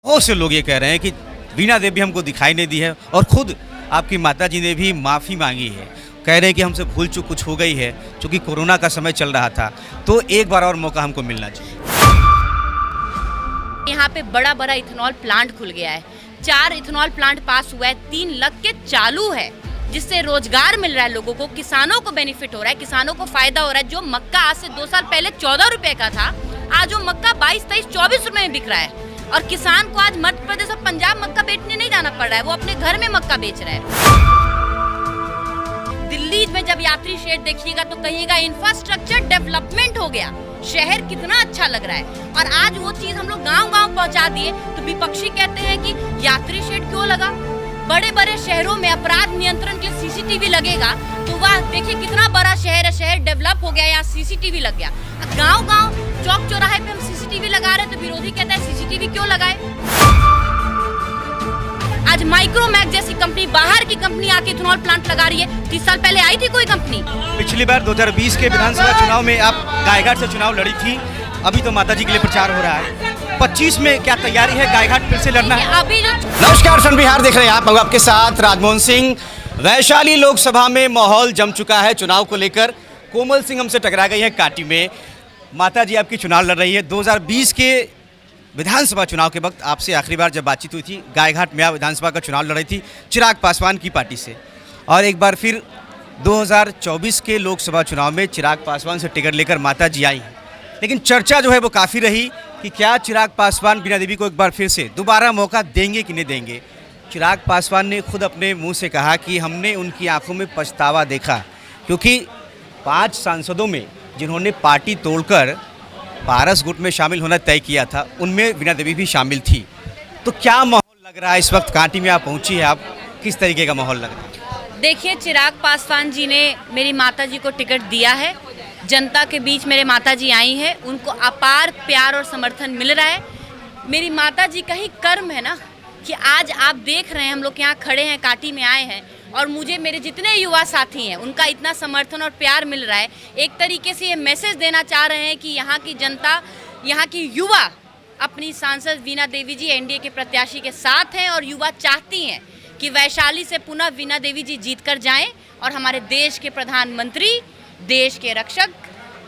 बहुत से लोग ये कह रहे हैं कि वीणा देवी हमको दिखाई नहीं दी है और खुद आपकी माता जी ने भी माफ़ी मांगी है। कह रहे हैं कि हमसे भूल चूक कुछ हो गई है, क्योंकि कोरोना का समय चल रहा था, तो एक बार और मौका हमको मिलना चाहिए। यहाँ पे बड़ा बड़ा इथेनॉल प्लांट खुल गया है। 4 इथेनॉल प्लांट पास हुआ है, 3 लग के चालू है, जिससे रोजगार मिल रहा है लोगों को, किसानों को बेनिफिट हो रहा है, किसानों को फायदा हो रहा है। जो मक्का आज से 2 साल पहले 14 रुपए का था, आज वो मक्का 22, 23, 24 रुपए में बिक रहा है। और किसान को आज मध्य प्रदेश और पंजाब मक्का बेचने नहीं जाना पड़ रहा है, वो अपने घर में मक्का बेच रहा है। दिल्ली में जब यात्री शेड देखिएगा तो कहिएगा इंफ्रास्ट्रक्चर डेवलपमेंट हो गया, शहर कितना अच्छा लग रहा है। और आज वो चीज हम लोग गांव-गांव पहुंचा दिए तो विपक्षी कहते हैं कि यात्री शेड क्यों लगा। बड़े बड़े शहरों में अपराध नियंत्रण के सीसीटीवी लगेगा तो वह देखिए कितना बड़ा शहर है, शहर डेवलप हो गया, यहाँ सीसीटीवी लग गया। गांव-गांव चौक चौराहे पे हम सीसीटीवी लगा रहे हैं तो विरोधी कहता है सीसीटीवी क्यों लगाए। आज माइक्रोमैक्स जैसी कंपनी, बाहर की कंपनी आके इथेनॉल प्लांट लगा रही है। 30 साल पहले आई थी कोई कंपनी? पिछली बार 2020 के विधानसभा चुनाव में आप गायघाट से चुनाव लड़ी थी, अभी तो माता जी के लिए प्रचार हो रहा है। 25 में क्या तैयारी है, गायघाट फिर से लड़ना है? अभी नमस्कार, सन बिहार देख रहे हैं आप, मैं आपके साथ राजमोहन सिंह। वैशाली लोकसभा में माहौल जम चुका है चुनाव को लेकर। कोमल सिंह हमसे टकरा गई हैं कांटी में। माता जी आपकी चुनाव लड़ रही है। 2020 के विधानसभा चुनाव के वक्त आपसे आखिरी बार जब बातचीत हुई थी, गायघाट में आप विधानसभा का चुनाव लड़ रही थी चिराग पासवान की पार्टी से, और एक बार फिर 2024 के लोकसभा चुनाव में चिराग पासवान से टिकट लेकर माता जी आई हैं। लेकिन चर्चा जो है वो काफ़ी रही कि क्या चिराग पासवान वीणा देवी को एक बार फिर से दोबारा मौका देंगे कि नहीं देंगे। चिराग पासवान ने खुद अपने मुंह से कहा कि हमने उनकी आंखों में पछतावा देखा, क्योंकि 5 सांसदों में जिन्होंने पार्टी तोड़कर पारस गुट में शामिल होना तय किया था, उनमें वीणा देवी भी शामिल थी। तो क्या माहौल लग रहा है इस वक्त? कांटी में आप पहुंची है, आप किस तरीके का माहौल लग रहा है? देखिए, चिराग पासवान जी ने मेरी माता जी को टिकट दिया है। जनता के बीच मेरे माता जी आई हैं, उनको अपार प्यार और समर्थन मिल रहा है। मेरी माता जी का ही कर्म है ना कि आज आप देख रहे हैं, हम लोग यहाँ खड़े हैं, कांटी में आए हैं, और मुझे मेरे जितने युवा साथी हैं उनका इतना समर्थन और प्यार मिल रहा है। एक तरीके से ये मैसेज देना चाह रहे हैं कि यहाँ की जनता, यहाँ की युवा अपनी सांसद वीणा देवी जी एनडीए के प्रत्याशी के साथ हैं, और युवा चाहती हैं कि वैशाली से पुनः वीणा देवी जी जीत कर जाएं और हमारे देश के प्रधानमंत्री, देश के रक्षक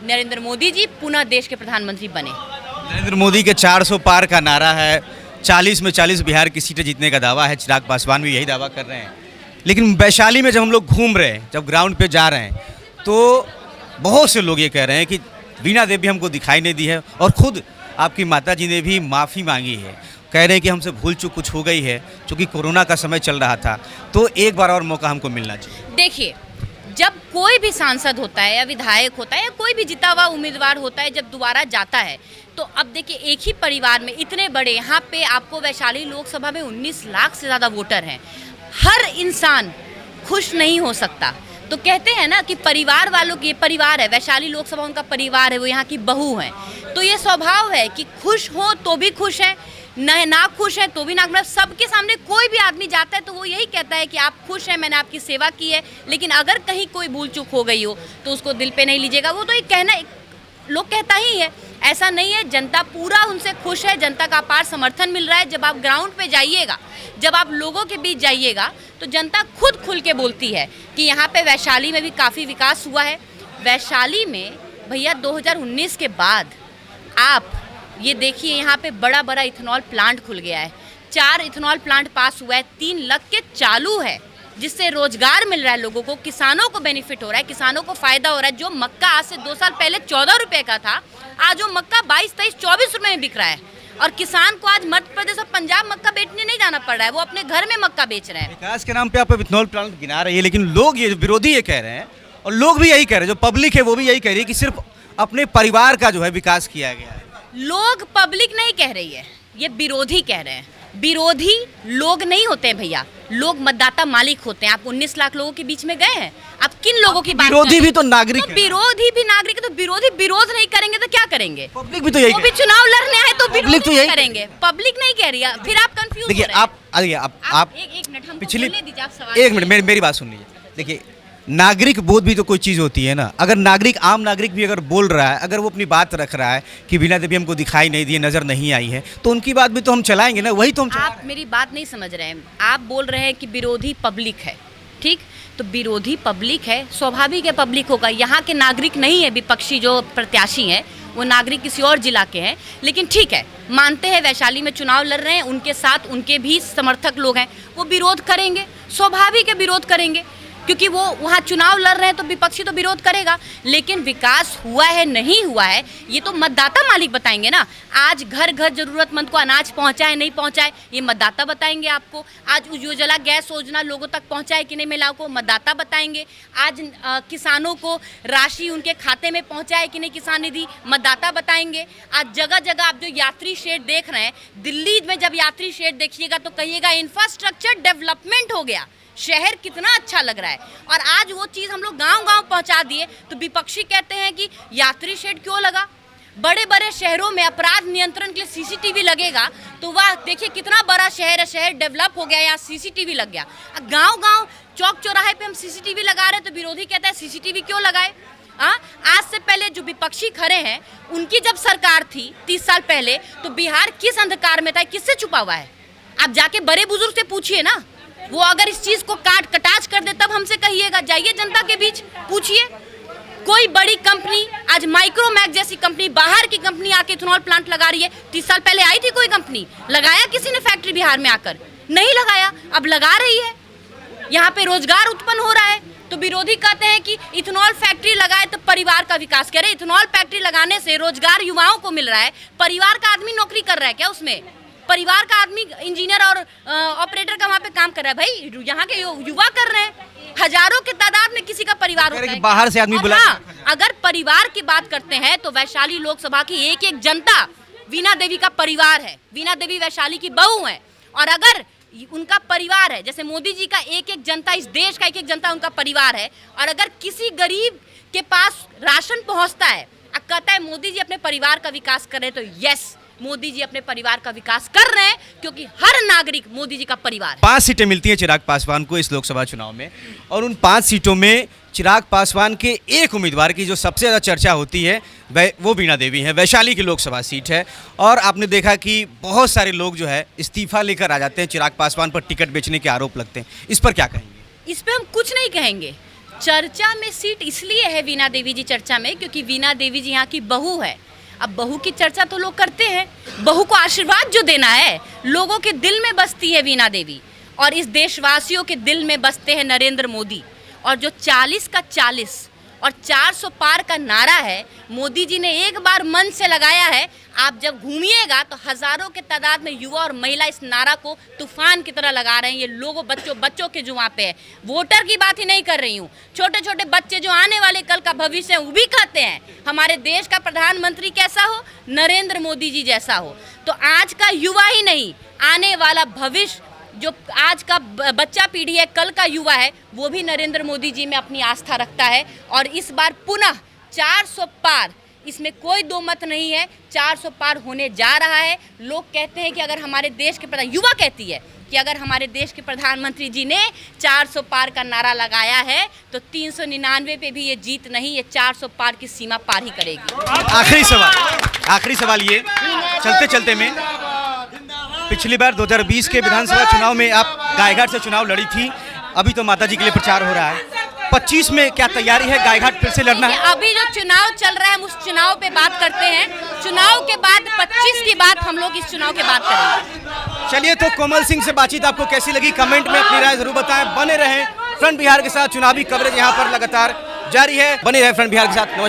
नरेंद्र मोदी जी पुनः देश के प्रधानमंत्री बने। नरेंद्र मोदी के 400 पार का नारा है, 40 में 40 बिहार की सीटें जीतने का दावा है। चिराग पासवान भी यही दावा कर रहे हैं। लेकिन वैशाली में जब हम लोग घूम रहे हैं, जब ग्राउंड पे जा रहे हैं, तो बहुत से लोग ये कह रहे हैं कि वीणा देवी हमको दिखाई नहीं दी है और खुद आपकी माता जी ने भी माफ़ी मांगी है। कह रहे हैं कि हमसे भूल चूक कुछ हो गई है, क्योंकि कोरोना का समय चल रहा था, तो एक बार और मौका हमको मिलना चाहिए। देखिए, जब कोई भी सांसद होता है या विधायक होता है या कोई भी जीता हुआ उम्मीदवार होता है, जब दोबारा जाता है, तो अब देखिए एक ही परिवार में इतने बड़े, यहाँ पे आपको वैशाली लोकसभा में 19 लाख से ज़्यादा वोटर हैं। हर इंसान खुश नहीं हो सकता। तो कहते हैं ना कि परिवार वालों की, ये परिवार है, वैशाली लोकसभा उनका परिवार है, वो यहाँ की बहू हैं, तो ये स्वभाव है कि खुश हो तो भी खुश है, ना खुश है तो भी ना। मतलब सबके सामने कोई भी आदमी जाता है तो वो यही कहता है कि आप खुश हैं, मैंने आपकी सेवा की है। लेकिन अगर कहीं कोई भूल चूक हो गई हो तो उसको दिल पे नहीं लीजिएगा। वो तो एक कहना, लोग कहता ही है, ऐसा नहीं है। जनता पूरा उनसे खुश है, जनता का अपार समर्थन मिल रहा है। जब आप ग्राउंड पे जाइएगा, जब आप लोगों के बीच जाइएगा, तो जनता खुद खुल के बोलती है कि यहाँ पे वैशाली में भी काफ़ी विकास हुआ है। वैशाली में भैया 2019 के बाद आप ये देखिए, यहाँ पे बड़ा बड़ा इथेनॉल प्लांट खुल गया है। 4 इथेनॉल प्लांट पास हुआ है, 3 लग के चालू है, जिससे रोजगार मिल रहा है लोगों को, किसानों को बेनिफिट हो रहा है, किसानों को फायदा हो रहा है। जो मक्का आज से 2 साल पहले 14 रुपए का था, आज वो मक्का 22, 23, 24 रुपए में बिक रहा है। और किसान को आज मध्य प्रदेश और पंजाब मक्का बेचने नहीं जाना पड़ रहा है, वो अपने घर में मक्का बेच रहे हैं। विकास के नाम पे आप इथेनॉल प्लांट गिना रही है, लेकिन लोग, ये विरोधी ये कह रहे हैं, और लोग भी यही कह रहे हैं, जो पब्लिक है वो भी यही कह रही है कि सिर्फ अपने परिवार का जो है विकास किया गया है। लोग, पब्लिक नहीं कह रही है, ये विरोधी कह रहे हैं। विरोधी लोग नहीं होते हैं भैया, लोग मतदाता मालिक होते हैं। आप 19 लाख लोगों के बीच में गए हैं, आप किन लोगों की बात? विरोधी भी तो नागरिक है। विरोधी भी नागरिक है, तो विरोधी विरोध नहीं करेंगे तो क्या करेंगे? पब्लिक भी तो यही, वो भी चुनाव लड़ने आए तो पब्लिक तो यही करेंगे। पब्लिक नहीं कह रही है, फिर आप कंफ्यूज हो रहे हैं। देखिए, आप एक मिनट हमको पिछली बोलने दीजिए, आप सवाल एक मिनट मेरी बात सुन लीजिए। देखिए, नागरिक बोध भी तो कोई चीज़ होती है ना। अगर नागरिक, आम नागरिक भी अगर बोल रहा है, अगर वो अपनी बात रख रहा है कि बीना देवी हमको दिखाई नहीं दी, नज़र नहीं आई है, तो उनकी बात भी तो हम चलाएंगे ना। वही तो हम आप मेरी बात नहीं समझ रहे हैं। आप बोल रहे हैं कि विरोधी पब्लिक है, ठीक, तो विरोधी पब्लिक है, स्वाभाविक है पब्लिक होगा। यहाँ के नागरिक नहीं है विपक्षी जो प्रत्याशी हैं, वो नागरिक किसी और जिला के हैं। लेकिन ठीक है, मानते हैं वैशाली में चुनाव लड़ रहे हैं, उनके साथ उनके भी समर्थक लोग हैं, वो विरोध करेंगे, स्वाभाविक है विरोध करेंगे, क्योंकि वो वहाँ चुनाव लड़ रहे हैं तो विपक्षी तो विरोध करेगा। लेकिन विकास हुआ है नहीं हुआ है ये तो मतदाता मालिक बताएंगे ना। आज घर घर जरूरतमंद को अनाज पहुँचाए नहीं पहुँचाए ये मतदाता बताएंगे आपको। आज उज्ज्वला गैस योजना लोगों तक पहुँचाए कि नहीं महिलाओं को, मतदाता बताएंगे। आज किसानों को राशि उनके खाते में पहुँचाए कि नहीं किसान निधि, मतदाता बताएंगे। आज जगह जगह आप जो यात्री शेड देख रहे हैं, दिल्ली में जब यात्री शेड देखिएगा तो कहिएगा इंफ्रास्ट्रक्चर डेवलपमेंट हो गया, शहर कितना अच्छा लग रहा है। और आज वो चीज़ हम लोग गांव-गांव पहुंचा दिए तो विपक्षी कहते हैं कि यात्री शेड क्यों लगा। बड़े बड़े शहरों में अपराध नियंत्रण के लिए सीसीटीवी लगेगा तो वह देखिए कितना बड़ा शहर है, शहर डेवलप हो गया, यहाँ सीसीटीवी लग गया। गांव-गांव चौक चौराहे पे हम सीसीटीवी लगा रहे हैं तो विरोधी कहता है सीसीटीवी क्यों लगाए। आज से पहले जो विपक्षी खड़े हैं उनकी जब सरकार थी 30 साल पहले तो बिहार किस अंधकार में था, किससे छुपा हुआ है? आप जाके बड़े बुजुर्ग से पूछिए ना, वो अगर इस चीज को कटाच कर दे तब हमसे कहिएगा। जाइए जनता के बीच पूछिए। कोई बड़ी कंपनी, आज माइक्रोमैक्स जैसी कंपनी, बाहर की कंपनी आके इथेनॉल प्लांट लगा रही है। 30 साल पहले आई थी कोई कंपनी, लगाया किसी ने फैक्ट्री बिहार में आकर? नहीं लगाया, अब लगा रही है, यहाँ पे रोजगार उत्पन्न हो रहा है। तो विरोधी कहते हैं कि इथेनॉल फैक्ट्री लगाए तो परिवार का विकास करे। इथेनॉल फैक्ट्री लगाने से रोजगार युवाओं को मिल रहा है, परिवार का आदमी नौकरी कर रहा है क्या उसमें? परिवार का आदमी इंजीनियर और ऑपरेटर का वहाँ पे काम कर रहा है। भाई यहाँ के युवा कर रहे हैं, हजारों के तादाद में किसी का परिवार होता है, बाहर से आदमी बुला। अगर परिवार की बात करते हैं तो वैशाली लोकसभा की एक एक जनता वीणा देवी का परिवार है। वीणा देवी वैशाली की बहू है और अगर उनका परिवार है, जैसे मोदी जी का एक एक जनता, इस देश का एक एक जनता उनका परिवार है। और अगर किसी गरीब के पास राशन पहुँचता है और कहता है मोदी जी अपने परिवार का विकास कर रहे हैं, तो यस, मोदी जी अपने परिवार का विकास कर रहे हैं, क्योंकि हर नागरिक मोदी जी का परिवार है। 5 सीटें मिलती हैं चिराग पासवान को इस लोकसभा चुनाव में, और उन 5 सीटों में चिराग पासवान के एक उम्मीदवार की जो सबसे ज़्यादा चर्चा होती है वो वीणा देवी है। वैशाली की लोकसभा सीट है और आपने देखा कि बहुत सारे लोग जो है इस्तीफा लेकर आ जाते हैं, चिराग पासवान पर टिकट बेचने के आरोप लगते हैं। इस पर क्या कहेंगे? इस पर हम कुछ नहीं कहेंगे। चर्चा में सीट इसलिए है वीणा देवी जी चर्चा में क्योंकि वीणा देवी जी यहाँ की बहू है। अब बहू की चर्चा तो लोग करते हैं, बहू को आशीर्वाद जो देना है, लोगों के दिल में बसती है वीणा देवी और इस देशवासियों के दिल में बसते हैं नरेंद्र मोदी। और जो 40 का 40 और 400 पार का नारा है, मोदी जी ने एक बार मन से लगाया है। आप जब घूमिएगा तो हजारों के तादाद में युवा और महिला इस नारा को तूफान की तरह लगा रहे हैं। ये लोगों बच्चों के जो वहाँ पे है, वोटर की बात ही नहीं कर रही हूँ, छोटे छोटे बच्चे जो आने वाले कल का भविष्य है, वो भी कहते हैं हमारे देश का प्रधानमंत्री कैसा हो, नरेंद्र मोदी जी जैसा हो। तो आज का युवा ही नहीं, आने वाला भविष्य, जो आज का बच्चा पीढ़ी है, कल का युवा है, वो भी नरेंद्र मोदी जी में अपनी आस्था रखता है। और इस बार पुनः 400 पार, इसमें कोई दो मत नहीं है, 400 पार होने जा रहा है। लोग कहते हैं कि अगर हमारे देश के युवा कहती है कि अगर हमारे देश के प्रधानमंत्री जी ने 400 पार का नारा लगाया है तो 399 पे भी ये जीत नहीं, ये 400 पार की सीमा पार ही करेगी। आखिरी सवाल ये चलते चलते में, पिछली बार 2020 के विधानसभा चुनाव में आप गायघाट से चुनाव लड़ी थी, अभी तो माता जी के लिए प्रचार हो रहा है। 25 में क्या तैयारी है, गायघाट फिर से लड़ना है? अभी जो चुनाव चल रहा है हम उस चुनाव पे बात करते हैं। चुनाव के बाद 25 की बात हम लोग इस चुनाव के बाद करेंगे। चलिए, तो कोमल सिंह से बातचीत आपको कैसी लगी, कमेंट में अपनी राय जरूर बताएं। बने रहें फ्रंट बिहार के साथ, चुनावी कवरेज यहाँ पर लगातार जारी है, बने रहें फ्रंट बिहार के साथ। नमस्कार।